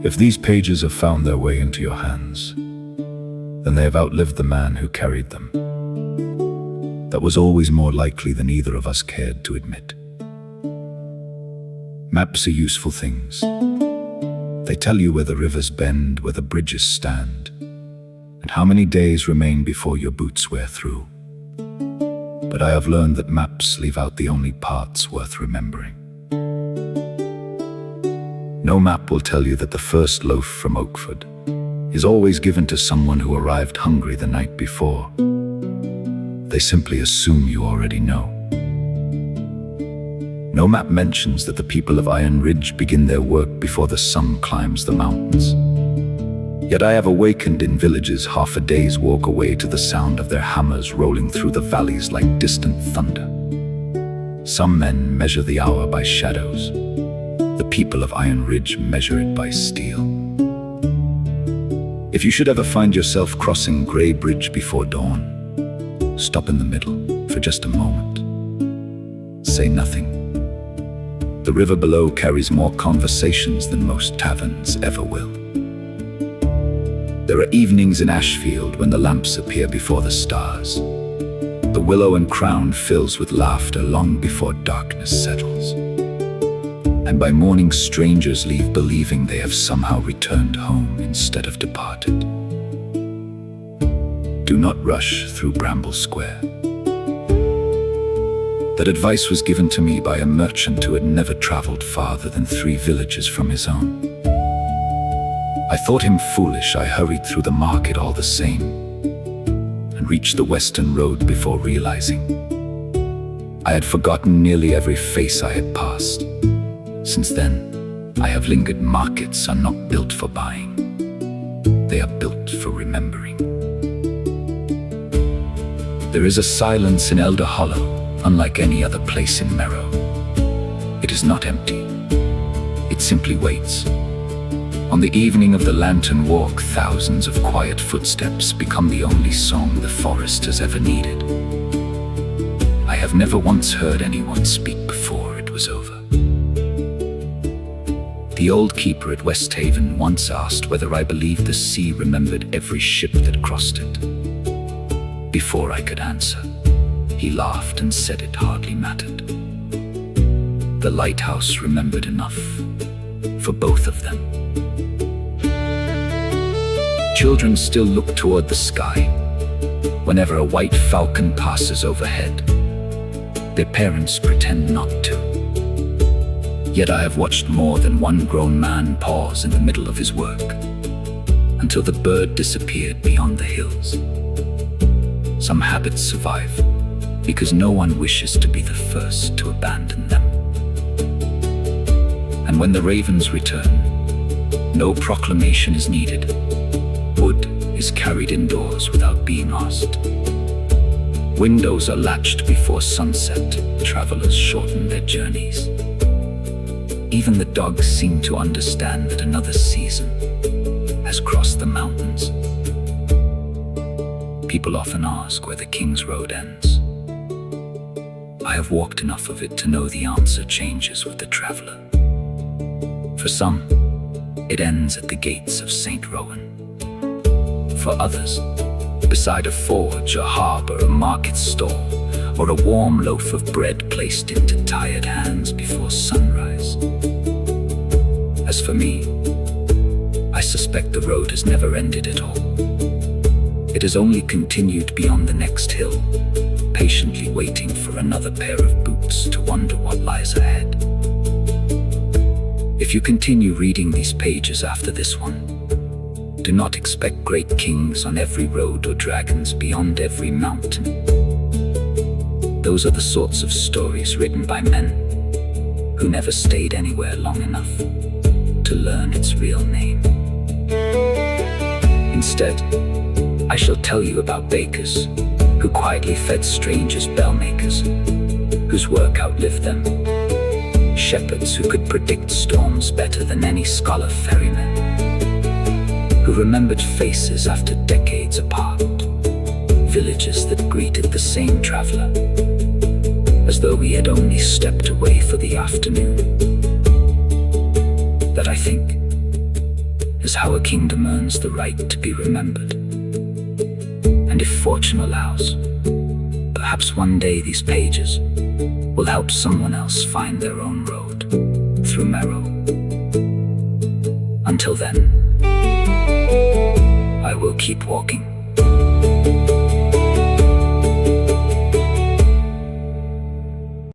If these pages have found their way into your hands, then they have outlived the man who carried them. That was always more likely than either of us cared to admit. Maps are useful things. They tell you where the rivers bend, where the bridges stand, and how many days remain before your boots wear through. But I have learned that maps leave out the only parts worth remembering. No map will tell you that the first loaf from Oakford is always given to someone who arrived hungry the night before. They simply assume you already know. No map mentions that the people of Iron Ridge begin their work before the sun climbs the mountains. Yet I have awakened in villages half a day's walk away to the sound of their hammers rolling through the valleys like distant thunder. Some men measure the hour by shadows. The people of Iron Ridge measure it by steel. If you should ever find yourself crossing Grey Bridge before dawn, stop in the middle for just a moment. Say nothing. The river below carries more conversations than most taverns ever will. There are evenings in Ashfield when the lamps appear before the stars. The Willow and Crown fills with laughter long before darkness settles. And by morning strangers leave believing they have somehow returned home instead of departed. Do not rush through Bramble Square. That advice was given to me by a merchant who had never traveled farther than 3 villages from his own. I thought him foolish. I hurried through the market all the same, and reached the western road before realizing I had forgotten nearly every face I had passed. Since then, I have lingered. Markets are not built for buying. They are built for remembering. There is a silence in Elder Hollow, unlike any other place in Merrow. It is not empty. It simply waits. On the evening of the Lantern Walk, thousands of quiet footsteps become the only song the forest has ever needed. I have never once heard anyone speak before it was over. The old keeper at Westhaven once asked whether I believed the sea remembered every ship that crossed it. Before I could answer, he laughed and said it hardly mattered. The lighthouse remembered enough for both of them. Children still look toward the sky whenever a white falcon passes overhead. Their parents pretend not to. Yet I have watched more than one grown man pause in the middle of his work until the bird disappeared beyond the hills. Some habits survive because no one wishes to be the first to abandon them. And when the ravens return, no proclamation is needed. Wood is carried indoors without being asked. Windows are latched before sunset. Travelers shorten their journeys. Even the dogs seem to understand that another season has crossed the mountains. People often ask where the King's Road ends. I have walked enough of it to know the answer changes with the traveler. For some, it ends at the gates of St. Rowan. For others, beside a forge, a harbor, a market stall, or a warm loaf of bread placed into tired hands before sunrise. As for me, I suspect the road has never ended at all. It has only continued beyond the next hill, patiently waiting for another pair of boots to wonder what lies ahead. If you continue reading these pages after this one, do not expect great kings on every road or dragons beyond every mountain. Those are the sorts of stories written by men who never stayed anywhere long enough to learn its real name. Instead, I shall tell you about bakers who quietly fed strangers, bellmakers whose work outlived them, shepherds who could predict storms better than any scholar ferryman, who remembered faces after decades apart, villages that greeted the same traveler as though he had only stepped away for the afternoon. That, I think, how a kingdom earns the right to be remembered. And if fortune allows, perhaps one day these pages will help someone else find their own road through Merrow. Until then, I will keep walking.